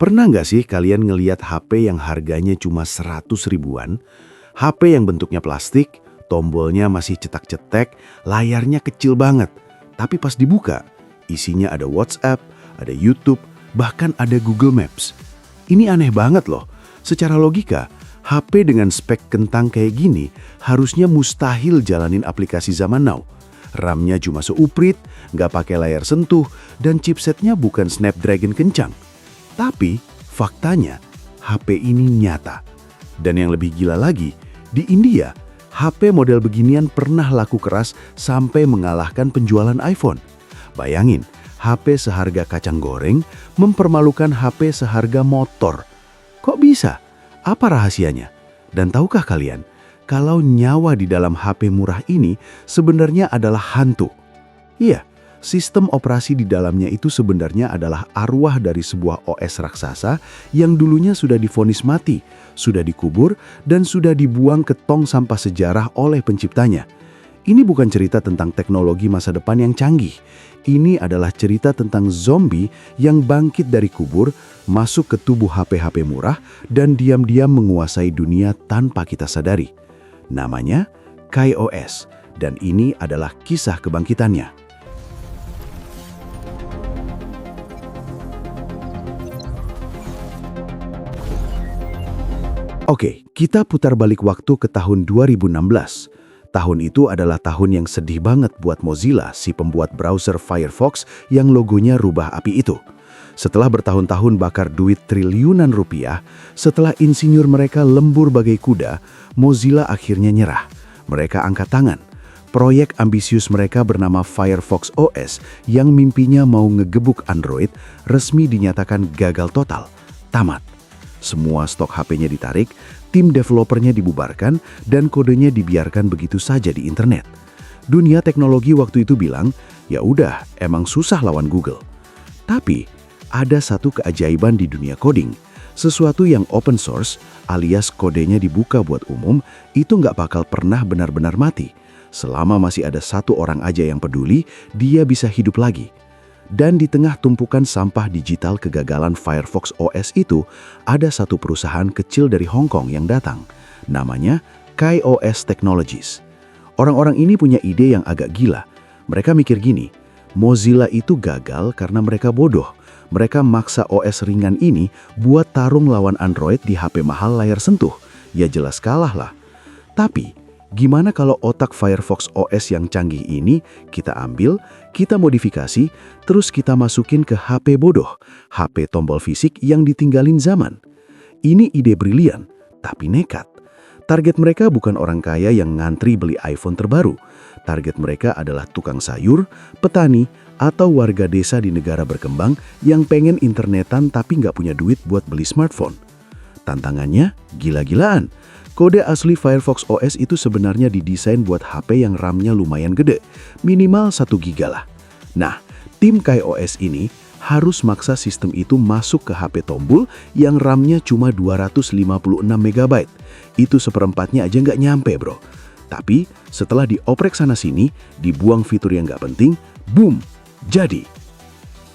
Pernah nggak sih kalian ngeliat HP yang harganya cuma 100 ribuan? HP yang bentuknya plastik, tombolnya masih cetak-cetek, layarnya kecil banget. Tapi pas dibuka, isinya ada WhatsApp, ada YouTube, bahkan ada Google Maps. Ini aneh banget loh. Secara logika, HP dengan spek kentang kayak gini harusnya mustahil jalanin aplikasi zaman now. RAM-nya cuma seuprit, nggak pakai layar sentuh, dan chipsetnya bukan Snapdragon kencang. Tapi, faktanya, HP ini nyata. Dan yang lebih gila lagi, di India, HP model beginian pernah laku keras sampai mengalahkan penjualan iPhone. Bayangin, HP seharga kacang goreng mempermalukan HP seharga motor. Kok bisa? Apa rahasianya? Dan tahukah kalian, kalau nyawa di dalam HP murah ini sebenarnya adalah hantu? Iya. Sistem operasi di dalamnya itu sebenarnya adalah arwah dari sebuah OS raksasa yang dulunya sudah divonis mati, sudah dikubur, dan sudah dibuang ke tong sampah sejarah oleh penciptanya. Ini bukan cerita tentang teknologi masa depan yang canggih. Ini adalah cerita tentang zombie yang bangkit dari kubur, masuk ke tubuh HP-HP murah, dan diam-diam menguasai dunia tanpa kita sadari. Namanya KaiOS, dan ini adalah kisah kebangkitannya. Oke, kita putar balik waktu ke tahun 2016. Tahun itu adalah tahun yang sedih banget buat Mozilla, si pembuat browser Firefox yang logonya rubah api itu. Setelah bertahun-tahun bakar duit triliunan rupiah, setelah insinyur mereka lembur bagai kuda, Mozilla akhirnya nyerah. Mereka angkat tangan. Proyek ambisius mereka bernama Firefox OS yang mimpinya mau ngegebuk Android resmi dinyatakan gagal total. Tamat. Semua stok HP-nya ditarik, tim developernya dibubarkan, dan kodenya dibiarkan begitu saja di internet. Dunia teknologi waktu itu bilang, ya udah, emang susah lawan Google. Tapi, ada satu keajaiban di dunia coding. Sesuatu yang open source, alias kodenya dibuka buat umum, itu nggak bakal pernah benar-benar mati. Selama masih ada satu orang aja yang peduli, dia bisa hidup lagi. Dan di tengah tumpukan sampah digital kegagalan Firefox OS itu, ada satu perusahaan kecil dari Hong Kong yang datang. Namanya KaiOS Technologies. Orang-orang ini punya ide yang agak gila. Mereka mikir gini, Mozilla itu gagal karena mereka bodoh. Mereka maksa OS ringan ini buat tarung lawan Android di HP mahal layar sentuh. Ya jelas kalah lah. Tapi, gimana kalau otak Firefox OS yang canggih ini kita ambil, kita modifikasi, terus kita masukin ke HP bodoh, HP tombol fisik yang ditinggalin zaman? Ini ide brilian, tapi nekat. Target mereka bukan orang kaya yang ngantri beli iPhone terbaru. Target mereka adalah tukang sayur, petani, atau warga desa di negara berkembang yang pengen internetan tapi nggak punya duit buat beli smartphone. Tantangannya gila-gilaan. Kode asli Firefox OS itu sebenarnya didesain buat HP yang RAM-nya lumayan gede, minimal 1 GB lah. Nah, tim KaiOS ini harus maksa sistem itu masuk ke HP tombol yang RAM-nya cuma 256 MB. Itu seperempatnya aja nggak nyampe, bro. Tapi setelah dioprek sana-sini, dibuang fitur yang nggak penting, boom, jadi.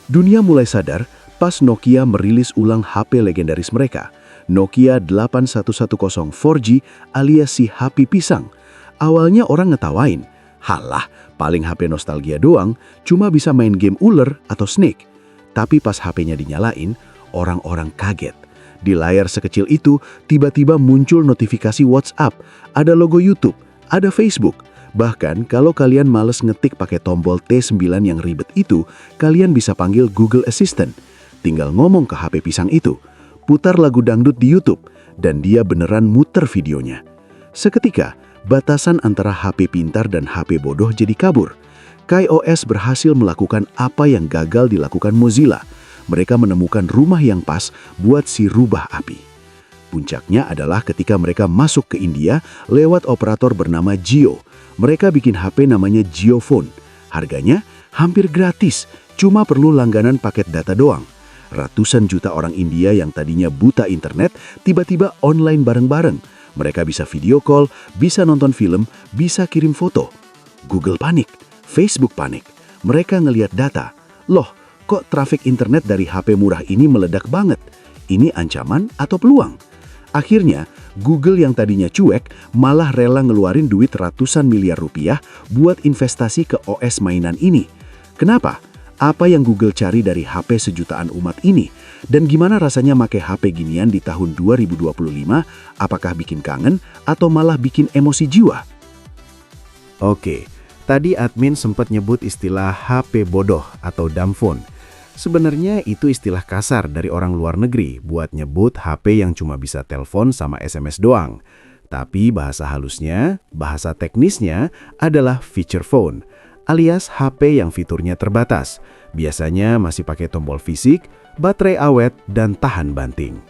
Dunia mulai sadar pas Nokia merilis ulang HP legendaris mereka. Nokia 8110 4G alias si HP pisang. Awalnya orang ngetawain, halah paling HP nostalgia doang, cuma bisa main game ular atau snake. Tapi pas HP-nya dinyalain, orang-orang kaget. Di layar sekecil itu, tiba-tiba muncul notifikasi WhatsApp, ada logo YouTube, ada Facebook. Bahkan kalau kalian males ngetik pakai tombol T9 yang ribet itu, kalian bisa panggil Google Assistant. Tinggal ngomong ke HP pisang itu, putar lagu dangdut di YouTube, dan dia beneran muter videonya. Seketika, batasan antara HP pintar dan HP bodoh jadi kabur. KaiOS berhasil melakukan apa yang gagal dilakukan Mozilla. Mereka menemukan rumah yang pas buat si rubah api. Puncaknya adalah ketika mereka masuk ke India lewat operator bernama Jio. Mereka bikin HP namanya JioPhone. Harganya hampir gratis, cuma perlu langganan paket data doang. Ratusan juta orang India yang tadinya buta internet tiba-tiba online bareng-bareng. Mereka bisa video call, bisa nonton film, bisa kirim foto. Google panik, Facebook panik. Mereka ngelihat data. Loh, kok trafik internet dari HP murah ini meledak banget? ini ancaman atau peluang? Akhirnya, Google yang tadinya cuek malah rela ngeluarin duit ratusan miliar rupiah buat investasi ke OS mainan ini. Kenapa? Apa yang Google cari dari HP sejutaan umat ini? Dan gimana rasanya make HP ginian di tahun 2025? Apakah bikin kangen atau malah bikin emosi jiwa? Oke, tadi admin sempat nyebut istilah HP bodoh atau dumb phone. Sebenarnya itu istilah kasar dari orang luar negeri buat nyebut HP yang cuma bisa telepon sama SMS doang. Tapi bahasa halusnya, bahasa teknisnya adalah feature phone, alias HP yang fiturnya terbatas. Biasanya masih pakai tombol fisik, baterai awet, dan tahan banting.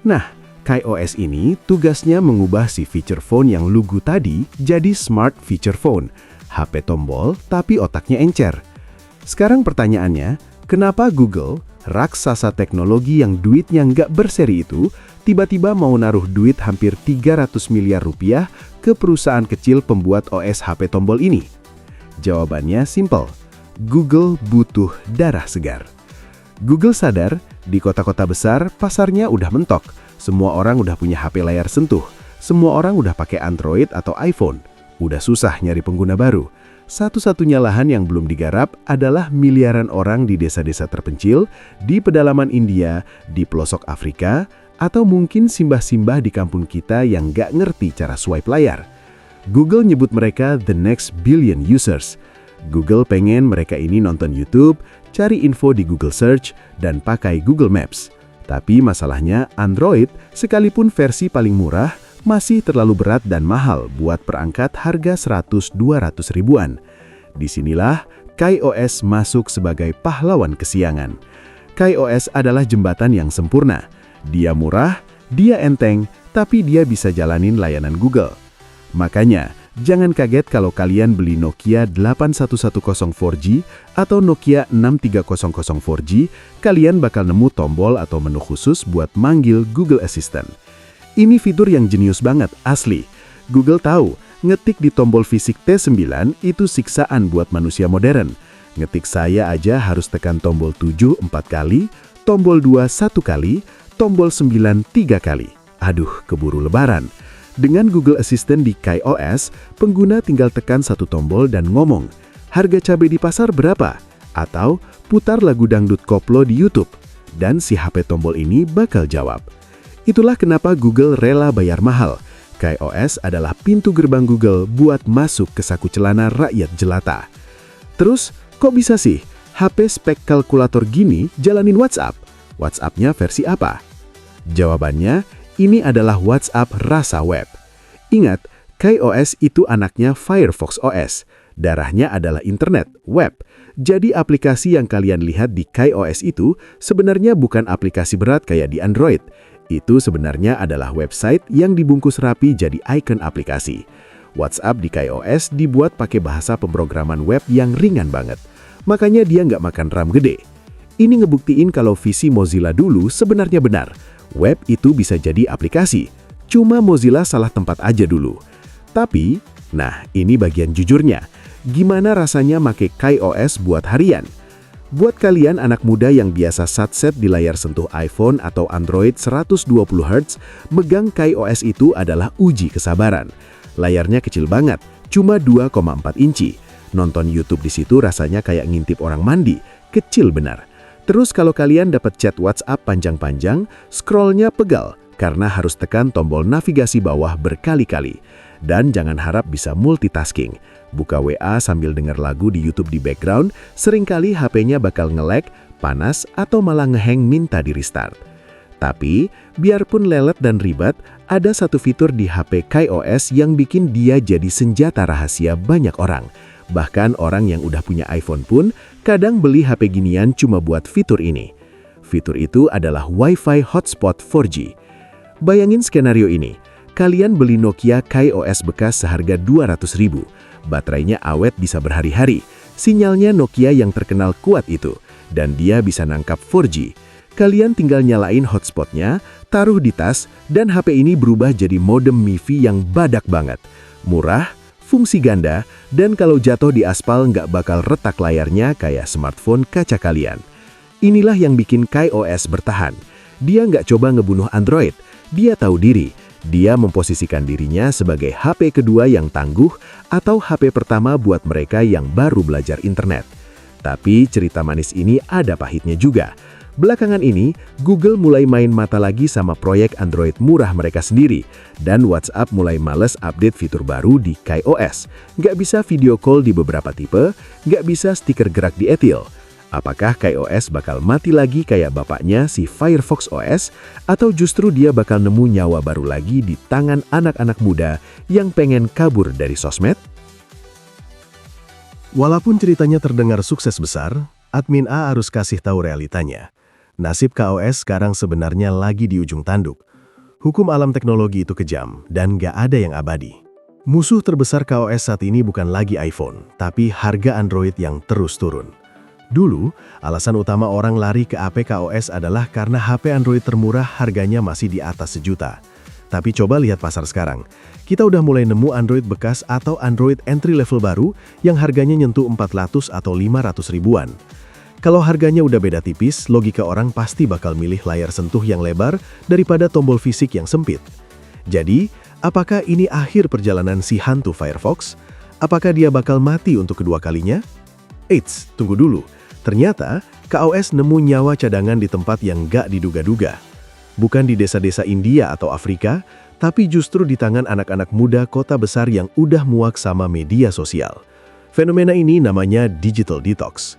Nah, KaiOS ini tugasnya mengubah si feature phone yang lugu tadi jadi smart feature phone. HP tombol tapi otaknya encer. Sekarang pertanyaannya, kenapa Google, raksasa teknologi yang duitnya nggak berseri itu, tiba-tiba mau naruh duit hampir 300 miliar rupiah ke perusahaan kecil pembuat OS HP tombol ini? Jawabannya simple. Google butuh darah segar. Google sadar, di kota-kota besar pasarnya udah mentok. Semua orang udah punya HP layar sentuh. Semua orang udah pakai Android atau iPhone. Udah susah nyari pengguna baru. Satu-satunya lahan yang belum digarap adalah miliaran orang di desa-desa terpencil, di pedalaman India, di pelosok Afrika, atau mungkin simbah-simbah di kampung kita yang nggak ngerti cara swipe layar. Google nyebut mereka the next billion users. Google pengen mereka ini nonton YouTube, cari info di Google Search, dan pakai Google Maps. Tapi masalahnya Android, sekalipun versi paling murah, masih terlalu berat dan mahal buat perangkat harga 100-200 ribuan. Disinilah KaiOS masuk sebagai pahlawan kesiangan. KaiOS adalah jembatan yang sempurna. Dia murah, dia enteng, tapi dia bisa jalanin layanan Google. Makanya, jangan kaget kalau kalian beli Nokia 8110 4G atau Nokia 6300 4G, kalian bakal nemu tombol atau menu khusus buat manggil Google Assistant. Ini fitur yang jenius banget, asli. Google tahu, ngetik di tombol fisik T9 itu siksaan buat manusia modern. Ngetik saya aja harus tekan tombol 7 4 kali, tombol 2 1 kali, tombol 9 3 kali. Aduh, keburu lebaran. Dengan Google Assistant di KaiOS, pengguna tinggal tekan satu tombol dan ngomong, harga cabai di pasar berapa? Atau putar lagu dangdut koplo di YouTube. Dan si HP tombol ini bakal jawab. Itulah kenapa Google rela bayar mahal. KaiOS adalah pintu gerbang Google buat masuk ke saku celana rakyat jelata. Terus, kok bisa sih HP spek kalkulator gini jalanin WhatsApp? WhatsApp-nya versi apa? Jawabannya, ini adalah WhatsApp rasa web. Ingat, KaiOS itu anaknya Firefox OS. Darahnya adalah internet, web. Jadi aplikasi yang kalian lihat di KaiOS itu sebenarnya bukan aplikasi berat kayak di Android. Itu sebenarnya adalah website yang dibungkus rapi jadi icon aplikasi. WhatsApp di KaiOS dibuat pakai bahasa pemrograman web yang ringan banget. Makanya dia nggak makan RAM gede. Ini ngebuktiin kalau visi Mozilla dulu sebenarnya benar. Web itu bisa jadi aplikasi. Cuma Mozilla salah tempat aja dulu. Tapi, nah ini bagian jujurnya. Gimana rasanya make KaiOS buat harian? Buat kalian anak muda yang biasa satset di layar sentuh iPhone atau Android 120 Hz, megang KaiOS itu adalah uji kesabaran. Layarnya kecil banget, cuma 2,4 inci. Nonton YouTube di situ rasanya kayak ngintip orang mandi, kecil benar. Terus kalau kalian dapat chat WhatsApp panjang-panjang, scrollnya pegal karena harus tekan tombol navigasi bawah berkali-kali. Dan jangan harap bisa multitasking. Buka WA sambil denger lagu di YouTube di background, seringkali HP-nya bakal nge-lag, panas, atau malah ngehang minta di restart. Tapi, biarpun lelet dan ribet, ada satu fitur di HP KaiOS yang bikin dia jadi senjata rahasia banyak orang. Bahkan orang yang udah punya iPhone pun kadang beli HP ginian cuma buat fitur ini. Fitur itu adalah Wi-Fi Hotspot 4G. Bayangin skenario ini. Kalian beli Nokia KaiOS bekas seharga 200.000. Baterainya awet bisa berhari-hari. Sinyalnya Nokia yang terkenal kuat itu. Dan dia bisa nangkap 4G. Kalian tinggal nyalain hotspotnya, taruh di tas, dan HP ini berubah jadi modem MiFi yang badak banget. Murah, fungsi ganda, dan kalau jatuh di aspal nggak bakal retak layarnya kayak smartphone kaca kalian. Inilah yang bikin KaiOS bertahan. Dia nggak coba ngebunuh Android, dia tahu diri. Dia memposisikan dirinya sebagai HP kedua yang tangguh atau HP pertama buat mereka yang baru belajar internet. Tapi cerita manis ini ada pahitnya juga. Belakangan ini, Google mulai main mata lagi sama proyek Android murah mereka sendiri, dan WhatsApp mulai males update fitur baru di KaiOS. Nggak bisa video call di beberapa tipe, nggak bisa stiker gerak di etil. Apakah KaiOS bakal mati lagi kayak bapaknya si Firefox OS, atau justru dia bakal nemu nyawa baru lagi di tangan anak-anak muda yang pengen kabur dari sosmed? Walaupun ceritanya terdengar sukses besar, admin A harus kasih tahu realitanya. Nasib KaiOS sekarang sebenarnya lagi di ujung tanduk. Hukum alam teknologi itu kejam dan gak ada yang abadi. Musuh terbesar KaiOS saat ini bukan lagi iPhone, tapi harga Android yang terus turun. Dulu, alasan utama orang lari ke HP KaiOS adalah karena HP Android termurah harganya masih di atas 1 juta. Tapi coba lihat pasar sekarang. Kita udah mulai nemu Android bekas atau Android entry level baru yang harganya nyentuh 400 atau 500 ribuan. Kalau harganya udah beda tipis, logika orang pasti bakal milih layar sentuh yang lebar daripada tombol fisik yang sempit. Jadi, apakah ini akhir perjalanan si hantu Firefox? Apakah dia bakal mati untuk kedua kalinya? Eits, tunggu dulu. Ternyata, KaiOS nemu nyawa cadangan di tempat yang gak diduga-duga. Bukan di desa-desa India atau Afrika, tapi justru di tangan anak-anak muda kota besar yang udah muak sama media sosial. Fenomena ini namanya digital detox.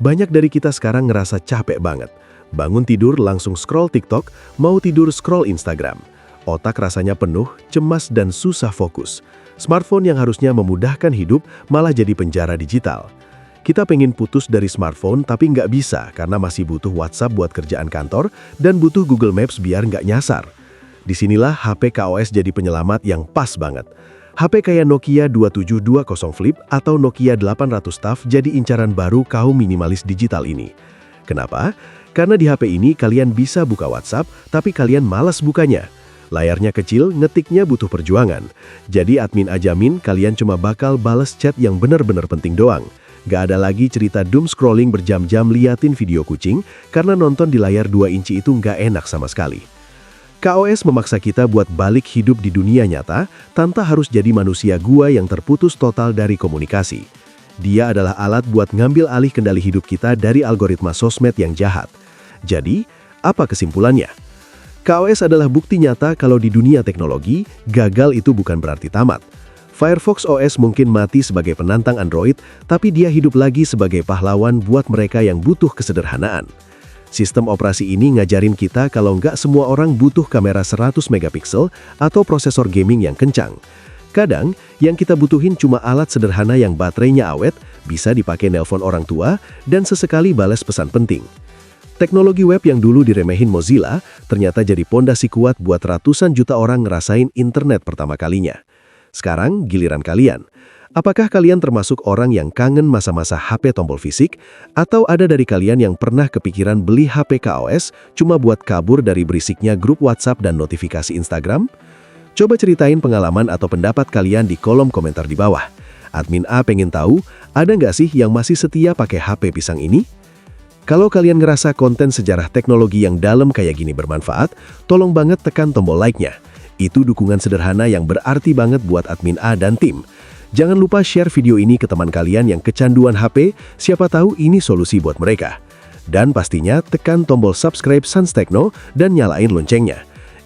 Banyak dari kita sekarang ngerasa capek banget. Bangun tidur langsung scroll TikTok, mau tidur scroll Instagram. Otak rasanya penuh, cemas dan susah fokus. Smartphone yang harusnya memudahkan hidup malah jadi penjara digital. Kita pengen putus dari smartphone tapi nggak bisa karena masih butuh WhatsApp buat kerjaan kantor dan butuh Google Maps biar nggak nyasar. Disinilah HP KaiOS jadi penyelamat yang pas banget. HP kayak Nokia 2720 Flip atau Nokia 800 TAF jadi incaran baru kaum minimalis digital ini. Kenapa? Karena di HP ini kalian bisa buka WhatsApp tapi kalian malas bukanya. Layarnya kecil, ngetiknya butuh perjuangan. Jadi admin ajamin kalian cuma bakal bales chat yang bener-bener penting doang. Gak ada lagi cerita doom scrolling berjam-jam liatin video kucing karena nonton di layar 2 inci itu gak enak sama sekali. KaiOS memaksa kita buat balik hidup di dunia nyata tanpa harus jadi manusia gua yang terputus total dari komunikasi. Dia adalah alat buat ngambil alih kendali hidup kita dari algoritma sosmed yang jahat. Jadi, apa kesimpulannya? KaiOS adalah bukti nyata kalau di dunia teknologi, gagal itu bukan berarti tamat. Firefox OS mungkin mati sebagai penantang Android, tapi dia hidup lagi sebagai pahlawan buat mereka yang butuh kesederhanaan. Sistem operasi ini ngajarin kita kalau nggak semua orang butuh kamera 100 megapiksel atau prosesor gaming yang kencang. Kadang, yang kita butuhin cuma alat sederhana yang baterainya awet, bisa dipakai nelpon orang tua, dan sesekali balas pesan penting. Teknologi web yang dulu diremehin Mozilla, ternyata jadi pondasi kuat buat ratusan juta orang ngerasain internet pertama kalinya. Sekarang giliran kalian. Apakah kalian termasuk orang yang kangen masa-masa HP tombol fisik? Atau ada dari kalian yang pernah kepikiran beli HP KaiOS cuma buat kabur dari berisiknya grup WhatsApp dan notifikasi Instagram? Coba ceritain pengalaman atau pendapat kalian di kolom komentar di bawah. Admin A pengen tahu, ada nggak sih yang masih setia pakai HP pisang ini? Kalau kalian ngerasa konten sejarah teknologi yang dalam kayak gini bermanfaat, tolong banget tekan tombol like-nya. Itu dukungan sederhana yang berarti banget buat admin A dan tim. Jangan lupa share video ini ke teman kalian yang kecanduan HP, siapa tahu ini solusi buat mereka. Dan pastinya tekan tombol subscribe Sans Tekno dan nyalain loncengnya.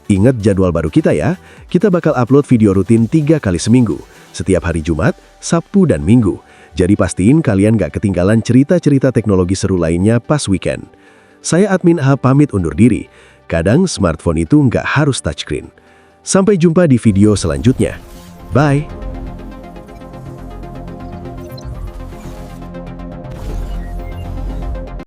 Ingat jadwal baru kita ya, kita bakal upload video rutin 3 kali seminggu, setiap hari Jumat, Sabtu, dan Minggu. Jadi pastiin kalian gak ketinggalan cerita-cerita teknologi seru lainnya pas weekend. Saya admin A pamit undur diri. Kadang smartphone itu nggak harus touchscreen. Sampai jumpa di video selanjutnya. Bye!